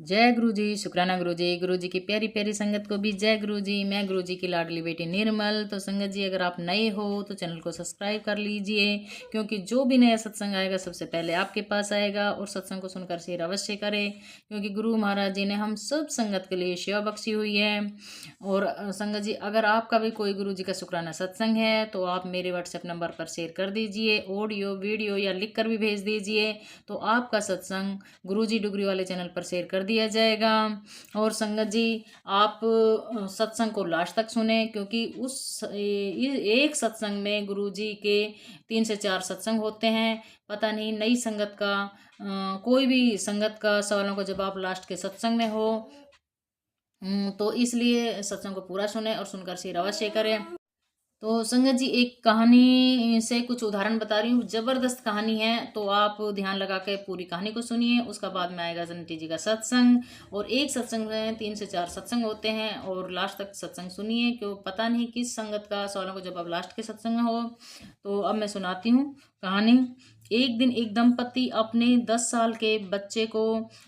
जय गुरु जी, शुक्राना गुरु जी। गुरु जी की प्यारी प्यारी संगत को भी जय गुरु जी। मैं गुरु जी की लाडली बेटी निर्मल। तो संगत जी, अगर आप नए हो तो चैनल को सब्सक्राइब कर लीजिए, क्योंकि जो भी नया सत्संग आएगा सबसे पहले आपके पास आएगा। और सत्संग को सुनकर शेयर अवश्य करें, क्योंकि गुरु महाराज जी ने हम सब संगत के लिए सेवा बख्शी हुई है। और संगत जी, अगर आपका भी कोई गुरु जी का शुक्राना सत्संग है तो आप मेरे व्हाट्सएप नंबर पर शेयर कर दीजिए, ऑडियो वीडियो या लिख कर भी भेज दीजिए, तो आपका सत्संग गुरु जी डुगरी वाले चैनल पर शेयर कर दिया जाएगा। और संगत जी, आप सत्संग को लास्ट तक सुने, क्योंकि एक सत्संग में गुरु जी के 3 से 4 सत्संग होते हैं। पता नहीं नई संगत का कोई भी संगत का सवालों का जवाब लास्ट के सत्संग में हो। तो इसलिए सत्संग को पूरा सुने और सुनकर शेयर अवश्य करें। तो संगत जी, एक कहानी से कुछ उदाहरण बता रही हूँ, जबरदस्त कहानी है, तो आप ध्यान लगा के पूरी कहानी को सुनिए। उसका बाद में आएगा जंटी जी का सत्संग। और एक सत्संग में 3 से 4 सत्संग होते हैं, और लास्ट तक सत्संग सुनिए, क्यों पता नहीं किस संगत का सवालों को जवाब लास्ट के सत्संग में हो। तो अब मैं सुनाती हूँ कहानी। एक दिन एक दंपति अपने 10 साल के बच्चे को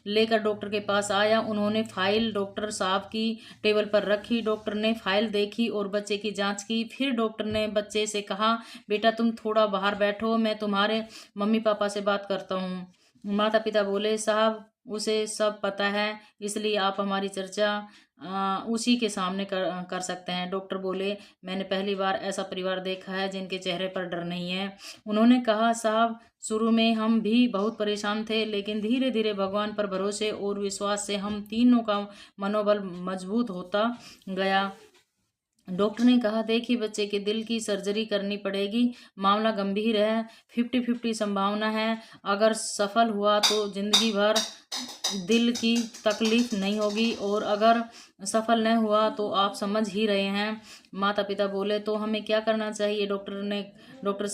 लेकर डॉक्टर के पास आया। उन्होंने फाइल डॉक्टर साहब की टेबल पर रखी। डॉक्टर ने फाइल देखी और बच्चे की जांच की। फिर डॉक्टर ने बच्चे से कहा, बेटा तुम थोड़ा बाहर बैठो, मैं तुम्हारे मम्मी पापा से बात करता हूँ। माता पिता बोले, साहब उसे सब पता है, इसलिए आप हमारी चर्चा उसी के सामने कर सकते हैं। डॉक्टर बोले, मैंने पहली बार ऐसा परिवार देखा है जिनके चेहरे पर डर नहीं है। उन्होंने कहा, साहब शुरू में हम भी बहुत परेशान थे, लेकिन धीरे धीरे भगवान पर भरोसे और विश्वास से हम तीनों का मनोबल मजबूत होता गया। डॉक्टर ने कहा, देखिए बच्चे के दिल की सर्जरी करनी पड़ेगी, मामला गंभीर है, 50-50 संभावना है। अगर सफल हुआ तो जिंदगी भर दिल की तकलीफ नहीं होगी, और अगर सफल नहीं हुआ तो आप समझ ही रहे हैं। माता पिता बोले, तो हमें क्या करना चाहिए? डॉक्टर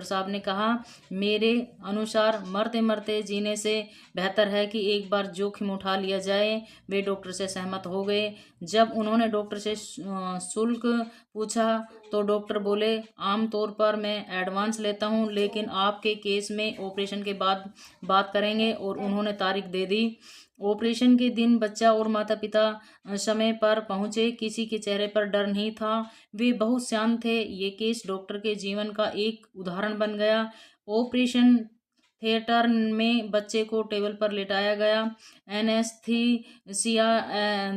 साहब ने कहा, मेरे अनुसार मरते मरते जीने से बेहतर है कि एक बार जोखिम उठा लिया जाए। वे डॉक्टर से सहमत हो गए। जब उन्होंने डॉक्टर से शुल्क पूछा तो डॉक्टर बोले, आमतौर पर मैं एडवांस लेता हूं, लेकिन आपके केस में ऑपरेशन के बाद बात करेंगे। और उन्होंने तारीख दे दी। ऑपरेशन के दिन बच्चा और माता पिता समय पर पहुंचे। किसी के चेहरे पर डर नहीं था, वे बहुत शांत थे। ये केस डॉक्टर के जीवन का एक उदाहरण बन गया। ऑपरेशन थिएटर में बच्चे को टेबल पर लेटाया गया। एनेस्थीसिया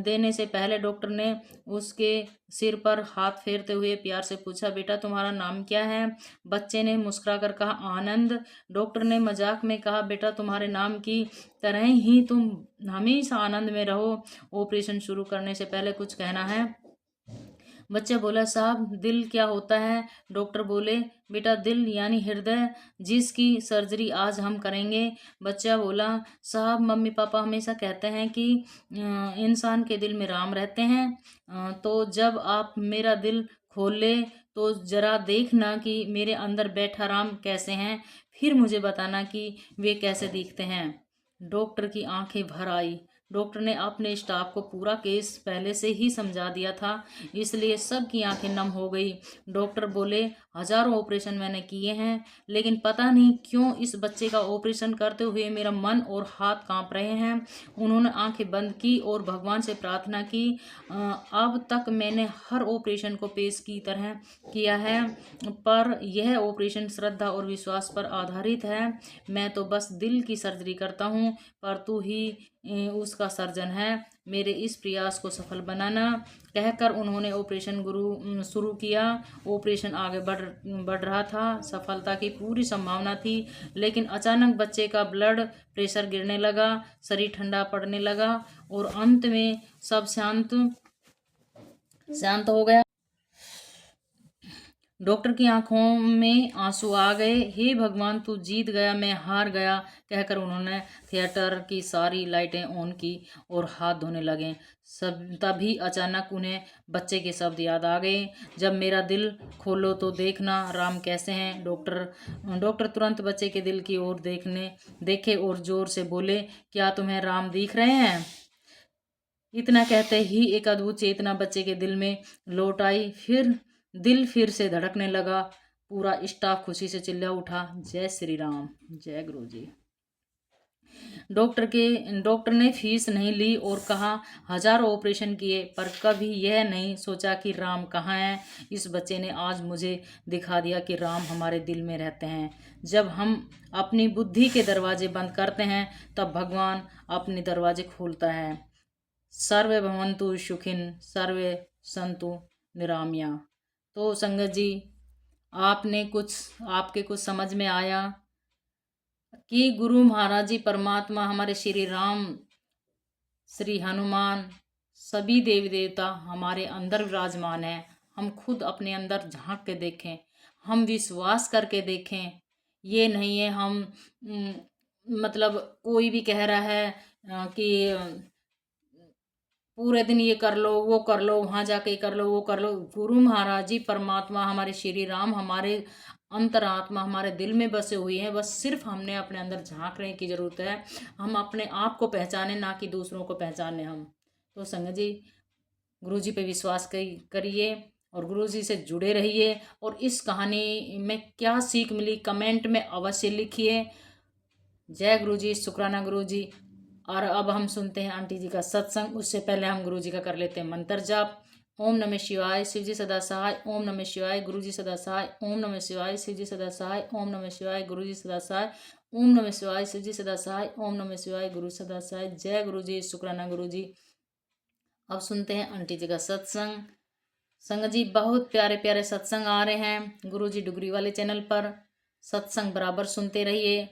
देने से पहले डॉक्टर ने उसके सिर पर हाथ फेरते हुए प्यार से पूछा, बेटा तुम्हारा नाम क्या है? बच्चे ने मुस्कुराकर कहा, आनंद। डॉक्टर ने मजाक में कहा, बेटा तुम्हारे नाम की तरह ही तुम हमेशा आनंद में रहो। ऑपरेशन शुरू करने से पहले कुछ कहना है? बच्चा बोला, साहब दिल क्या होता है? डॉक्टर बोले, बेटा दिल यानी हृदय, जिसकी सर्जरी आज हम करेंगे। बच्चा बोला, साहब मम्मी पापा हमेशा कहते हैं कि इंसान के दिल में राम रहते हैं। तो जब आप मेरा दिल खोल ले तो जरा देखना कि मेरे अंदर बैठा राम कैसे हैं, फिर मुझे बताना कि वे कैसे दिखते हैं। डॉक्टर की आंखें भर आई। डॉक्टर ने अपने स्टाफ को पूरा केस पहले से ही समझा दिया था, इसलिए सबकी आंखें नम हो गई। डॉक्टर बोले, हजारों ऑपरेशन मैंने किए हैं, लेकिन पता नहीं क्यों इस बच्चे का ऑपरेशन करते हुए मेरा मन और हाथ कांप रहे हैं। उन्होंने आंखें बंद की और भगवान से प्रार्थना की, अब तक मैंने हर ऑपरेशन को पेश की तरह किया है, पर यह ऑपरेशन श्रद्धा और विश्वास पर आधारित है। मैं तो बस दिल की सर्जरी करता हूँ, पर तू ही उसका सर्जन है। मेरे इस प्रयास को सफल बनाना। कहकर उन्होंने ऑपरेशन शुरू किया। ऑपरेशन आगे बढ़ रहा था। सफलता की पूरी संभावना थी, लेकिन अचानक बच्चे का ब्लड प्रेशर गिरने लगा, शरीर ठंडा पड़ने लगा, और अंत में सब शांत हो गया। डॉक्टर की आंखों में आंसू आ गए। हे भगवान, तू जीत गया, मैं हार गया, कहकर उन्होंने थिएटर की सारी लाइटें ऑन की और हाथ धोने लगे। सब तभी अचानक उन्हें बच्चे के शब्द याद आ गए, जब मेरा दिल खोलो तो देखना राम कैसे हैं। डॉक्टर तुरंत बच्चे के दिल की ओर देखे और जोर से बोले, क्या तुम्हें राम दिख रहे हैं? इतना कहते ही एक अद्भुत चेतना बच्चे के दिल में लौट आई। दिल फिर से धड़कने लगा। पूरा स्टाफ खुशी से चिल्ला उठा, जय श्री राम, जय गुरु जी। डॉक्टर ने फीस नहीं ली और कहा हजारों ऑपरेशन किए, पर कभी यह नहीं सोचा कि राम कहाँ है। इस बच्चे ने आज मुझे दिखा दिया कि राम हमारे दिल में रहते हैं। जब हम अपनी बुद्धि के दरवाजे बंद करते हैं, तब भगवान अपने दरवाजे खोलता है। सर्वे भवन्तु सुखिन, सर्वे संतु निरामया। तो संगत जी, आपके कुछ समझ में आया कि गुरु महाराज जी परमात्मा हमारे श्री राम, श्री हनुमान, सभी देवी देवता हमारे अंदर विराजमान है। हम खुद अपने अंदर झांक के देखें, हम विश्वास करके देखें। ये नहीं है हम मतलब कोई भी कह रहा है कि पूरे दिन ये कर लो, वो कर लो, वहाँ जाके कर लो, वो कर लो। गुरु महाराज जी परमात्मा हमारे श्री राम हमारे अंतरात्मा हमारे दिल में बसे हुए हैं। बस सिर्फ हमने अपने अंदर झांकने की ज़रूरत है। हम अपने आप को पहचाने, ना कि दूसरों को पहचाने हम। तो संगत जी, गुरु जी पे विश्वास करिए और गुरु जी से जुड़े रहिए। और इस कहानी में क्या सीख मिली कमेंट में अवश्य लिखिए। जय गुरु जी, शुक्राना गुरु जी। और अब हम सुनते हैं आंटी जी का सत्संग। उससे पहले हम गुरु जी का कर लेते हैं मंत्र जाप। ओम नमः शिवाय, शिव जी सदा सहाय। ओम नमः शिवाय, गुरु जी सदा सहाय। ओम नमः शिवाय, शिव जी सदा सहाय। ओम नमः शिवाय, गुरु जी सदा सहाय। ओम नमः शिवाय, शिव जी सदा सहाय। ओम नमः शिवाय, गुरु सदा सहाय। जय गुरु जी, शुक्राना गुरु जी। अब सुनते हैं आंटी जी का सत्संग। संगत जी, बहुत प्यारे प्यारे सत्संग आ रहे हैं गुरु जी डुगरी वाले चैनल पर। सत्संग बराबर सुनते रहिए।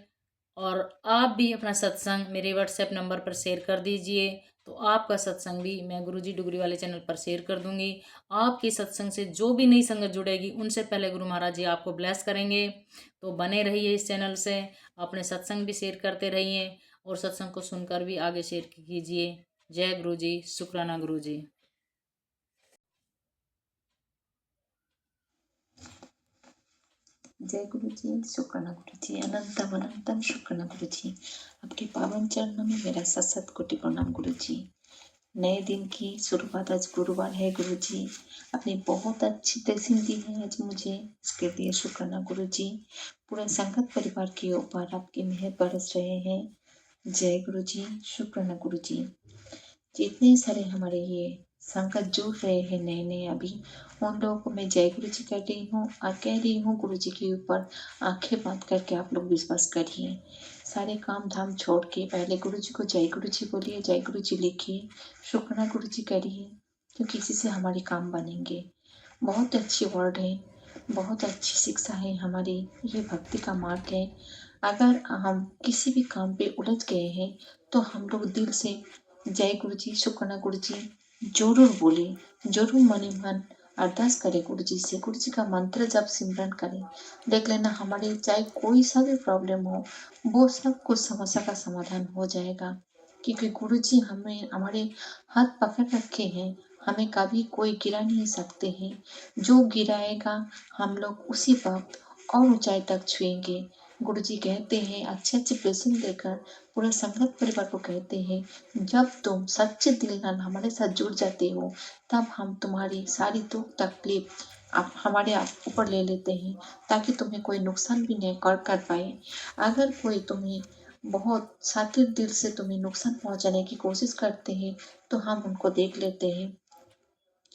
और आप भी अपना सत्संग मेरे व्हाट्सएप नंबर पर शेयर कर दीजिए, तो आपका सत्संग भी मैं गुरुजी डुगरी वाले चैनल पर शेयर कर दूंगी। आपके सत्संग से जो भी नई संगत जुड़ेगी, उनसे पहले गुरु महाराज जी आपको ब्लेस करेंगे। तो बने रहिए इस चैनल से, अपने सत्संग भी शेयर करते रहिए और सत्संग को सुनकर भी आगे शेयर कीजिए। जय गुरु जी, शुक्राना गुरु जी। जय गुरु जी, शुक्राना गुरु जी, अनंतम अनंतम शुक्राना गुरु जी। आपके पावन चरणों में मेरा सत कोटि प्रणाम गुरु जी। नए दिन की शुरुआत आज गुरुवार है गुरु जी। आपने बहुत अच्छी तहसीन दी है आज मुझे, इसके लिए शुक्राना गुरु जी। पूरे संगत परिवार के ऊपर आपकी मेहर बरस रहे हैं। जय गुरु जी, शुक्राना गुरु जी। जितने सारे हमारे ये संगत जुड़ रहे हैं नए नए, अभी उन लोगों को मैं जय गुरु जी कह रही हूँ और कह रही हूँ गुरु जी के ऊपर आंखें बंद करके आप लोग विश्वास करिए। सारे काम धाम छोड़ के पहले गुरु जी को जय गुरु जी बोलिए, जय गुरु जी लिखिए, शुक्राना गुरु जी करिए, क्योंकि इसी से हमारे काम बनेंगे। बहुत अच्छी वर्ड है, बहुत अच्छी शिक्षा है हमारी, ये भक्ति का मार्ग है। अगर हम किसी भी काम पे उलझ गए हैं तो हम लोग दिल से जय गुरु जी, शुक्राना गुरु जी जरूर बोले, जरूर मने मन अरदास करें गुरु जी से, गुरु जी का मंत्र जब सिमरन करें, देख लेना हमारे चाहे कोई सा भी प्रॉब्लम हो, वो सब कुछ समस्या का समाधान हो जाएगा। क्योंकि गुरु जी हमें हमारे हाथ पकड़ रखे हैं, हमें कभी कोई गिरा नहीं सकते हैं। जो गिराएगा हम लोग उसी वक्त और ऊंचाई तक छुएंगे। गुरु जी कहते हैं अच्छे अच्छे ब्लेसिंग देकर पूरे संगत परिवार को कहते हैं, जब तुम सच्चे दिल ਨਾਲ हमारे साथ जुड़ जाते हो, तब हम तुम्हारी सारी दुख तकलीफ आप हमारे आप ऊपर ले लेते हैं, ताकि तुम्हें कोई नुकसान भी नहीं कर पाए। अगर कोई तुम्हें बहुत सातिर दिल से तुम्हें नुकसान पहुंचाने की कोशिश करते हैं, तो हम उनको देख लेते हैं।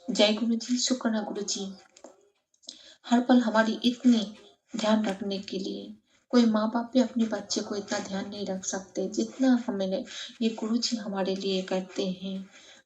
जय गुरु जी, शुक्राना गुरु जी। हर पल हमारी इतनी ध्यान रखने के लिए, कोई माँ बाप भी अपने बच्चे को इतना ध्यान नहीं रख सकते जितना हमें ये गुरु जी हमारे लिए करते हैं।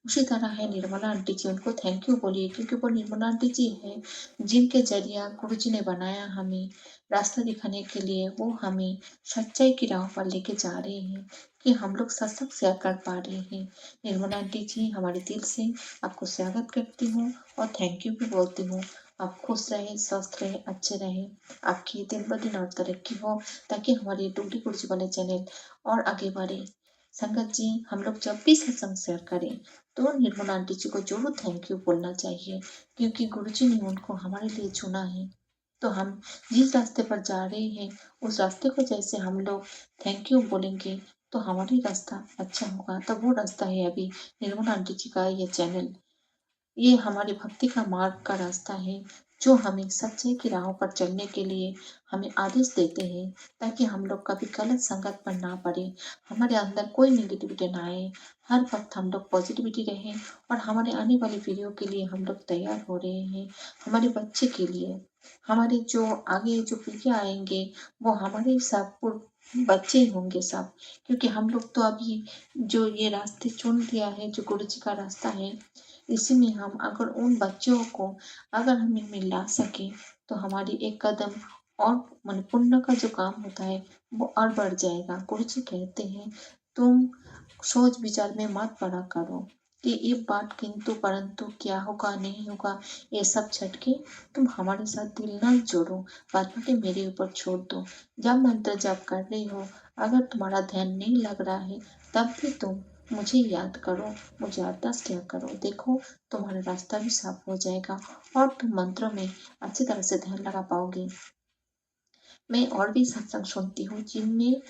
उसी तरह है निर्मला आंटी जी, उनको थैंक यू बोलिए, क्योंकि वो निर्मला आंटी जी है जिनके जरिया गुरु जी ने बनाया हमें रास्ता दिखाने के लिए। वो हमें सच्चाई की राह पर लेके जा रहे हैं कि हम लोग सत्संग शेयर कर पा रहे हैं। निर्मला आंटी जी, हमारे दिल से आपको स्वागत करती हूँ और थैंक यू भी बोलती हूँ। आप खुश रहें, स्वस्थ रहें, अच्छे रहें, आपकी दिन ब दिन और तरक्की हो, ताकि हमारी डुगरी गुरुजी वाले चैनल और आगे बढ़े। संगत जी, हम लोग जब भी सत्संग शेयर करें तो निर्मला आंटी जी को जरूर थैंक यू बोलना चाहिए, क्योंकि गुरुजी ने उनको हमारे लिए चुना है। तो हम जिस रास्ते पर जा रहे हैं, उस रास्ते को जैसे हम लोग थैंक यू बोलेंगे तो हमारी रास्ता अच्छा होगा। तो वो रास्ता है अभी निर्मला आंटी जी का ये चैनल, ये हमारी भक्ति का मार्ग का रास्ता है, जो हमें सच्चाई की राहों पर चलने के लिए हमें आदेश देते हैं, ताकि हम लोग कभी गलत संगत पर ना पड़े, हमारे अंदर कोई नेगेटिविटी ना आए, हर वक्त हम लोग पॉजिटिविटी रहें। और हमारे आने वाली पीढ़ियों के लिए हम लोग तैयार हो रहे हैं, हमारे बच्चे के लिए, हमारे जो आगे जो पीढ़ियाँ आएंगे वो हमारे सब बच्चे ही होंगे सब। क्योंकि हम लोग तो अभी जो ये रास्ते चुन लिया है, जो गुरु जी का रास्ता है, इसी में हम अगर उन बच्चों को अगर हम इनमें ला सके तो हमारी एक कदम और मन पुण्य का जो काम होता है वो और बढ़ जाएगा। गुरु जी कहते हैं तुम सोच विचार में मत पड़ा करो कि ये बात किंतु परंतु क्या होगा नहीं होगा, ये सब छट के तुम हमारे साथ दिल न जोड़ो, बाद बाकी मेरे ऊपर छोड़ दो। जब मंत्र जप कर रही हो, अगर तुम्हारा ध्यान नहीं लग रहा है तब भी तुम मुझे याद करो, मुझे अरदास किया करो, देखो तुम्हारा रास्ता भी साफ हो जाएगा और तुम मंत्रों में अच्छी तरह से ध्यान लगा पाओगे। मैं और भी सत्संग सुनती हूँ जिनमें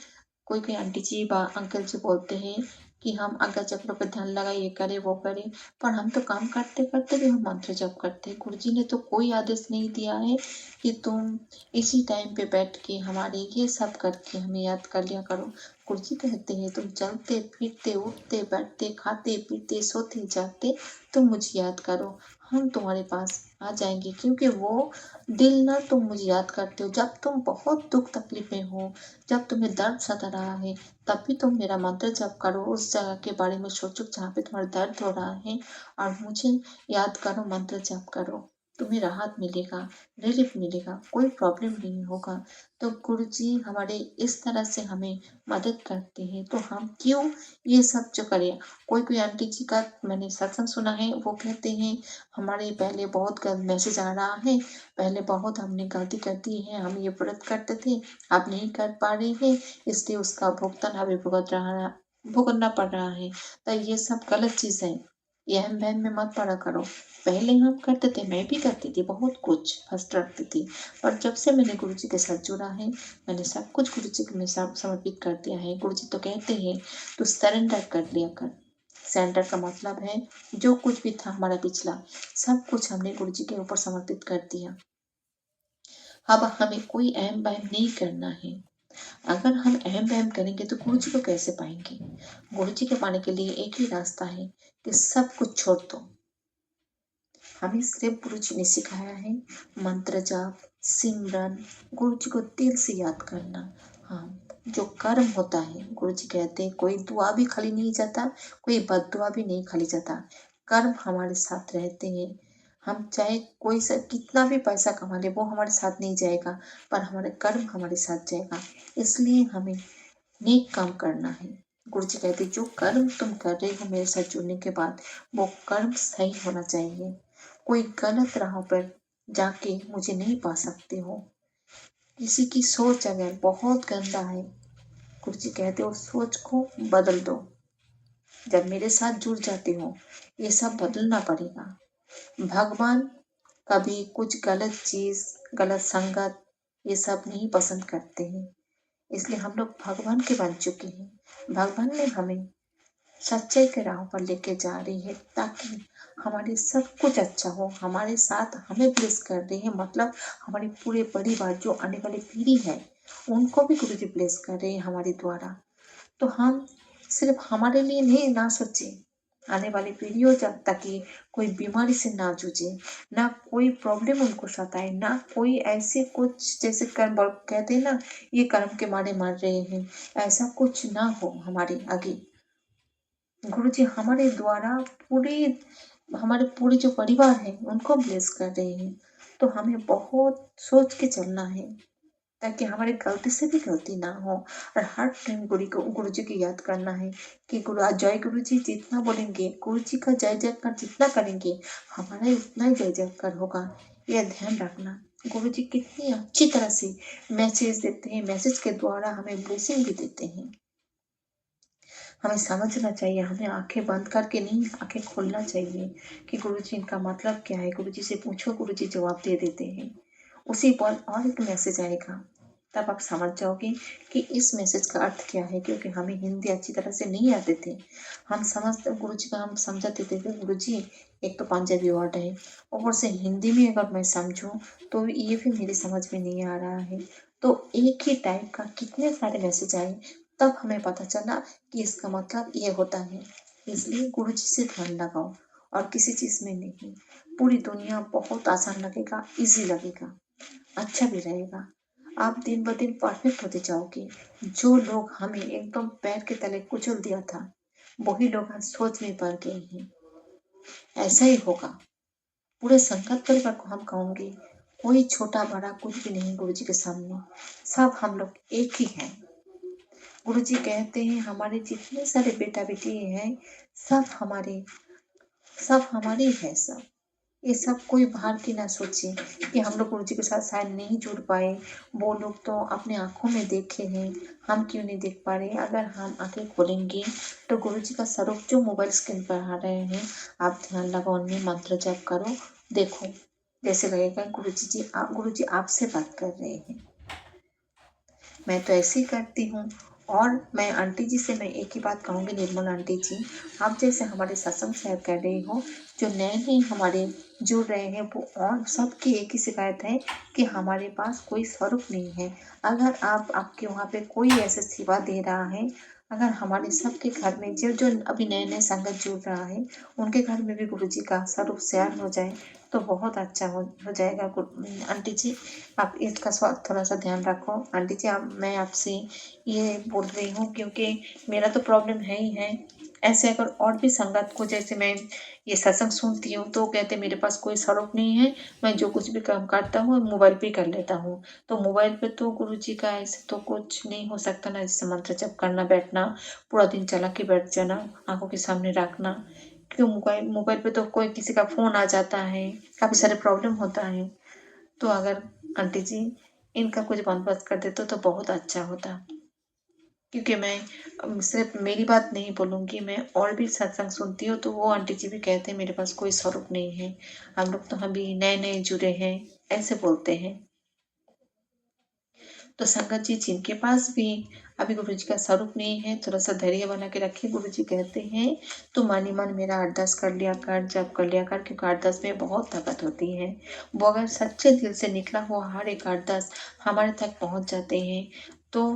कोई कोई आंटी जी अंकल जी बोलते हैं कि हम अगर चक्रों पर ध्यान लगाए, ये करे वो करे, पर हम तो काम करते करते भी हम मंत्र जप करते हैं। गुरु जी ने तो कोई आदेश नहीं दिया है कि तुम इसी टाइम पे बैठ के हमारे ये सब करके हमें याद कर लिया करो। गुरु जी कहते हैं तुम चलते फिरते उठते बैठते खाते पीते सोते जागते तुम मुझे याद करो, हम तुम्हारे पास आ जाएंगे। क्योंकि वो दिल ना तुम मुझे याद करते हो जब तुम बहुत दुख तकलीफ में हो, जब तुम्हें दर्द सता रहा है, तब भी तुम मेरा मंत्र जप करो, उस जगह के बारे में सोचो जहाँ पे तुम्हारा दर्द हो रहा है और मुझे याद करो, मंत्र जप करो, तुम्हें राहत मिलेगा, रिलीफ मिलेगा, कोई प्रॉब्लम नहीं होगा। तो गुरु जी हमारे इस तरह से हमें मदद करते हैं, तो हम क्यों ये सब जो करें। कोई कोई आंटी जी का मैंने सत्संग सुना है, वो कहते हैं हमारे पहले बहुत गलत मैसेज आ रहा है, पहले बहुत हमने गलती कर दी है, हम ये व्रत करते थे, आप नहीं कर पा रहे हैं, इसलिए उसका भुगतान अभी भुगतना पड़ रहा है। तो ये सब गलत चीज है, ये हम बहन में मत पड़ा करो। पहले हम करते थे, मैं भी करती थी, बहुत कुछ फर्स्ट रखती थी, पर जब से मैंने गुरु जी के साथ जुड़ा है, मैंने सब कुछ गुरु जी में समर्पित कर दिया है। गुरु जी तो कहते हैं तू सरेंडर कर लिया कर। सरेंडर का मतलब है जो कुछ भी था हमारा पिछला, सब कुछ हमने गुरु जी के ऊपर समर्पित कर दिया। अब हमें कोई अहम बहम नहीं करना है। अगर हम अहम बहम करेंगे तो गुरु जी को कैसे पाएंगे। गुरु जी के पाने के लिए एक ही रास्ता है कि सब कुछ छोड़ दो। हमें सिर्फ गुरु जी ने सिखाया है मंत्र जाप, सिमरन, गुरु जी को दिल से याद करना। हाँ, जो कर्म होता है, गुरु जी कहते हैं कोई दुआ भी खाली नहीं जाता, कोई बददुआ भी नहीं खाली जाता। कर्म हमारे साथ रहते हैं, हम चाहे कोई सा कितना भी पैसा कमा ले वो हमारे साथ नहीं जाएगा, पर हमारे कर्म हमारे साथ जाएगा। इसलिए हमें नेक काम करना है। गुरु जी कहते जो कर्म तुम कर रहे हो मेरे साथ जुड़ने के बाद, वो कर्म सही होना चाहिए। कोई गलत राह पर जाके मुझे नहीं पा सकते हो। किसी की सोच अगर बहुत गंदा है, गुरु जी कहते हो सोच को बदल दो। जब मेरे साथ जुड़ जाते हो ये सब बदलना पड़ेगा। भगवान कभी कुछ गलत चीज, गलत संगत ये सब नहीं पसंद करते हैं, इसलिए हम लोग भगवान के बन चुके हैं। भगवान ने हमें सच्चाई के राह पर लेके जा रही है ताकि हमारे सब कुछ अच्छा हो। हमारे साथ हमें ब्लेस कर रही है, मतलब हमारे पूरे परिवार जो आने वाली पीढ़ी है उनको भी गुरु जी ब्लेस कर रहे हैं हमारे द्वारा। तो हम सिर्फ हमारे लिए नहीं ना सोचे, आने वाली पीढ़ियों ताकि कोई बीमारी से ना जूझे, ना कोई प्रॉब्लम उनको सताए, ना कोई ऐसे कुछ जैसे कर्म कहते हैं ना ये कर्म के मारे मर रहे हैं, ऐसा कुछ ना हो हमारे आगे। गुरु जी हमारे द्वारा हमारे पूरे जो परिवार है उनको ब्लेस कर रहे हैं। तो हमें बहुत सोच के चलना है ताकि हमारे गलती से भी गलती ना हो। और हर टाइम गुरु जी की याद करना है कि जय गुरु जी जितना बोलेंगे, गुरु जी का जय जयकार जितना करेंगे हमारा उतना ही जय जयकार होगा। यह ध्यान रखना। गुरु जी कितनी अच्छी तरह से मैसेज देते हैं, मैसेज के द्वारा हमें ब्लेसिंग भी देते हैं। हमें समझना चाहिए, हमें आंखें बंद करके नहीं आंखें खोलना चाहिए कि गुरु जी इनका मतलब क्या है। गुरु जी से पूछो, गुरु जी जवाब दे देते हैं। उसी पर और एक मैसेज आएगा तब आप समझ जाओगे कि इस मैसेज का अर्थ क्या है। क्योंकि हमें हिंदी अच्छी तरह से नहीं आते थे, हम समझते गुरुजी का हम समझाते थे कि गुरुजी एक तो पंजाबी वर्ड है, ऊपर से हिंदी में अगर मैं समझूं तो ये भी मेरी समझ में नहीं आ रहा है। तो एक ही टाइप का कितने सारे मैसेज आए, तब हमें पता चला कि इसका मतलब ये होता है। इसलिए गुरुजी से ध्यान लगाओ और किसी चीज में नहीं। पूरी दुनिया बहुत आसान लगेगा, इजी लगेगा, अच्छा भी रहेगा। आप दिन ब दिन परफेक्ट होते जाओगे। जो लोग हमें एकदम पैर के तले कुचल दिया था, वही लोग आज सोच में पड़ गए हैं। ऐसा ही होगा। पूरे संकट परिवार को हम कहूंगे, कोई छोटा बड़ा कुछ भी नहीं गुरुजी के सामने, सब हम लोग एक ही हैं। गुरुजी कहते हैं हमारे जितने सारे बेटा बेटी हैं, सब हमारे सब हमारे ही है सब। ये सब कोई बाहर की ना सोचे कि हम लोग गुरुजी के साथ शायद नहीं जुड़ पाए। वो लोग तो अपने आंखों में देखे हैं, हम क्यों नहीं देख पा रहे। अगर हम आंखें खोलेंगे तो गुरुजी का स्वरूप जो मोबाइल स्क्रीन पर आ रहे हैं, आप ध्यान लगाओ, उनमें मंत्र जप करो, देखो जैसे लगेगा गुरुजी आपसे बात कर रहे हैं। मैं तो ऐसे ही करती हूँ। और मैं आंटी जी से मैं एक ही बात कहूँगी, निर्मल आंटी जी, आप जैसे हमारे सत्संग शेयर कर रही हो, जो नए नए हमारे जुड़ रहे हैं, वो और सबकी एक ही शिकायत है कि हमारे पास कोई स्वरूप नहीं है। अगर आप आपके वहाँ पे कोई ऐसा सेवा दे रहा है, अगर हमारे सबके घर में जो जो अभी नए नए संगत जुड़ रहा है, उनके घर में भी गुरु जी का स्वरूप शेयर हो जाए तो बहुत अच्छा हो जाएगा। आंटी जी, आप इसका थोड़ा सा ध्यान रखो। आंटी जी, मैं आपसे ये बोल रही हूँ क्योंकि मेरा तो प्रॉब्लम है ही है। ऐसे अगर और भी संगत को, जैसे मैं ये सत्संग सुनती हूँ तो कहते मेरे पास कोई स्वरूप नहीं है, मैं जो कुछ भी काम करता हूँ मोबाइल पे कर लेता हूँ। तो मोबाइल पे तो गुरु जी का ऐसे तो कुछ नहीं हो सकता ना, जैसे मंत्र जप करना, बैठना, पूरा दिन चला के बैठ जाना, आंखों के सामने रखना। क्यों मोबाइल मोबाइल पे तो कोई किसी का फोन आ जाता है, काफी सारे प्रॉब्लम होता है। तो अगर आंटी जी इनका कुछ बंदोबस्त कर देते तो बहुत अच्छा होता। क्योंकि मैं सिर्फ मेरी बात नहीं बोलूँगी, मैं और भी सत्संग सुनती हूँ तो वो आंटी जी भी कहते हैं मेरे पास कोई स्वरूप नहीं है, हम लोग तो अभी नए नए जुड़े हैं, ऐसे बोलते हैं। तो संगत जी, जिनके पास भी अभी गुरु जी का स्वरूप नहीं है, थोड़ा सा धैर्य बना के रखिए। गुरु जी कहते हैं तो मन ही मन मेरा अरदास कर लिया कर, जप कर लिया कर, क्योंकि अरदास में बहुत ताकत होती है। वो अगर सच्चे दिल से निकला हुआ हर एक अरदास हमारे तक पहुंच जाते हैं। तो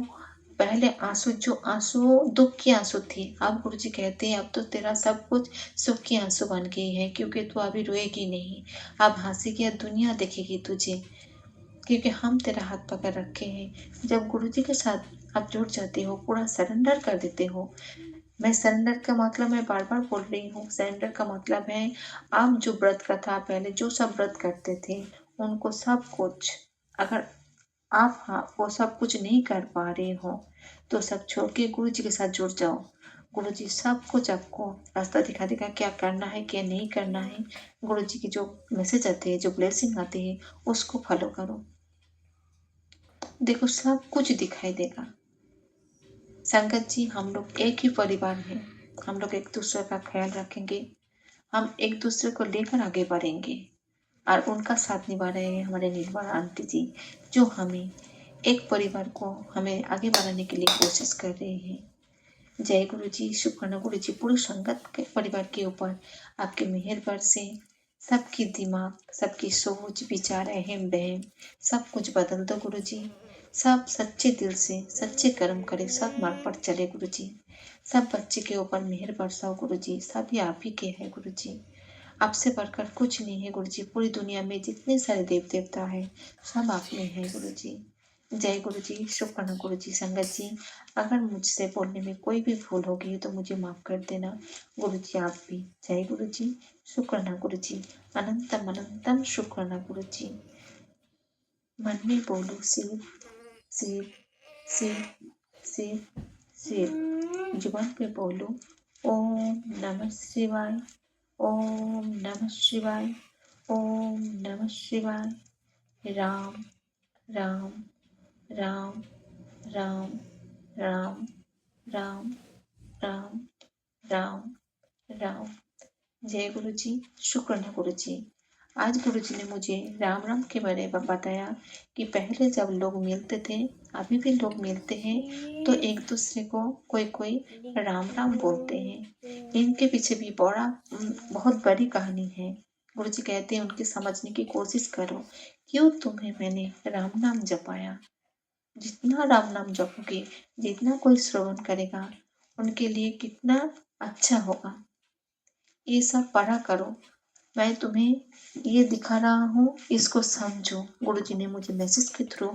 पहले जो आंसू दुख की आंसू थी, अब गुरु जी कहते हैं अब तो तेरा सब कुछ सुख की आंसू बन गई है, क्योंकि तू अभी रोएगी नहीं, अब हंसेगी, दुनिया देखेगी तुझे, क्योंकि हम तेरा हाथ पकड़ रखे हैं। जब गुरु जी के साथ आप जुड़ जाते हो, पूरा सरेंडर कर देते हो। मैं सरेंडर का मतलब मैं बार बार बोल रही हूँ, सरेंडर का मतलब है आप जो व्रत का था, पहले जो सब व्रत करते थे उनको सब कुछ, अगर आप वो सब कुछ नहीं कर पा रहे हो तो सब छोड़ के गुरु जी के साथ जुड़ जाओ। गुरु जी सब कुछ आपको रास्ता दिखा देगा, क्या करना है क्या नहीं करना है। गुरु जी की जो मैसेज आते हैं, जो ब्लेसिंग आते हैं, उसको फॉलो करो, देखो सब कुछ दिखाई देगा। संगत जी, हम लोग एक ही परिवार हैं, हम लोग एक दूसरे का ख्याल रखेंगे, हम एक दूसरे को लेकर आगे बढ़ेंगे। और उनका साथ निभा रहे हैं हमारे निर्मल आंटी जी, जो हमें एक परिवार को हमें आगे बढ़ाने के लिए कोशिश कर रहे हैं। जय गुरु जी, शुक्राना गुरु जी, पूरे संगत के परिवार के ऊपर आपके मेहर बरसे, सबकी दिमाग, सबकी सोच विचार अहम बहम सब कुछ बदल दो गुरु जी। सब सच्चे दिल से सच्चे कर्म करे, सब मार्ग पर चले गुरु जी। सब बच्चे के ऊपर मेहर बरसाओ गुरु जी, सभी आप ही के हैं गुरु जी, आपसे बढ़कर कुछ नहीं है गुरु जी। पूरी दुनिया में जितने सारे देव देवता है सब आप में है गुरु जी। जय गुरु जी, शुक्राना गुरु जी। संगत जी, अगर मुझसे बोलने में कोई भी भूल होगी तो मुझे माफ कर देना गुरु जी, आप भी। जय गुरु जी, शुक्राना गुरु जी, अनंतम अनंतम शुक्राना गुरु जी। मन में बोलो शिव शिव शिव शिव शिव, जुबान पे बोलो ओम नमः शिवाय, ओम नमः शिवाय, ओम नमः शिवाय। राम राम राम राम राम राम राम राम राम। जय गुरु जी, शुक्राना गुरु जी। आज गुरु जी ने मुझे राम राम के बारे में बताया कि पहले जब लोग मिलते थे अभी भी लोग मिलते हैं तो एक दूसरे को कोई कोई राम राम बोलते हैं। इनके पीछे भी बहुत बड़ी कहानी है। गुरु जी कहते हैं उनकी समझने की कोशिश करो, क्यों तुम्हें मैंने राम नाम जपाया। जितना राम नाम जपोगे, जितना कोई श्रवण करेगा, उनके लिए कितना अच्छा होगा। ये सब पढ़ा करो, मैं तुम्हें ये दिखा रहा हूँ, इसको समझो। गुरु जी ने मुझे मैसेज के थ्रू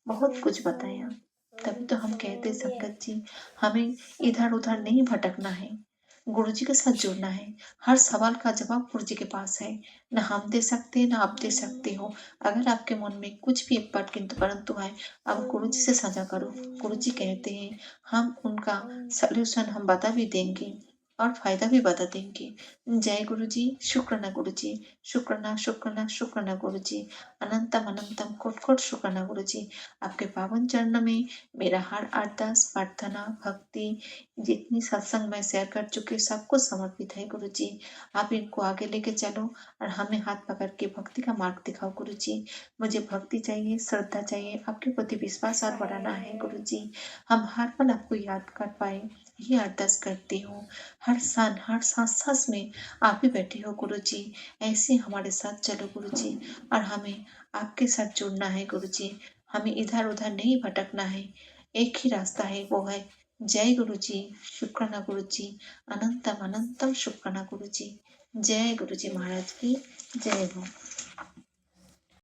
बहुत कुछ बताया। तभी तो हम कहते संगत जी, हमें इधर उधर नहीं भटकना है, गुरु जी के साथ जुड़ना है। हर सवाल का जवाब गुरु जी के पास है, न हम दे सकते न आप दे सकते हो। अगर आपके मन में कुछ भी एक बार किंतु परंतु है, अब गुरु जी से साझा करो। गुरु जी कहते हैं हम उनका सल्यूशन हम बता भी देंगे और फायदा भी बता देंगे। जय गुरु जी, शुक्राना गुरु जी, शुक्राना शुक्राना शुक्राना गुरु जी, अनंतम अनंतम कोट कोट शुक्राना गुरु जी। आपके पावन चरणों में मेरा हर अरदास प्रार्थना भक्ति जितनी सत्संग मैं शेयर कर चुकी सबको समर्पित है गुरु जी। आप इनको आगे लेके चलो और हमें हाथ पकड़ के भक्ति का मार्ग दिखाओ गुरु जी। मुझे भक्ति चाहिए, श्रद्धा चाहिए, आपके प्रति विश्वास और बढ़ाना है गुरु जी। हम हर पल आपको याद कर पाए, यही अरदास करती हूँ। हर सान हर सांस सांस में आप ही बैठे हो गुरु जी। ऐसे हमारे साथ चलो गुरु जी, और हमें आपके साथ जुड़ना है गुरु जी। हमें इधर उधर नहीं भटकना है, एक ही रास्ता है, वो है जय गुरु जी, शुक्राना गुरु जी, अनंतम अनंतम शुक्राना गुरु जी। जय गुरु जी महाराज की जय हो।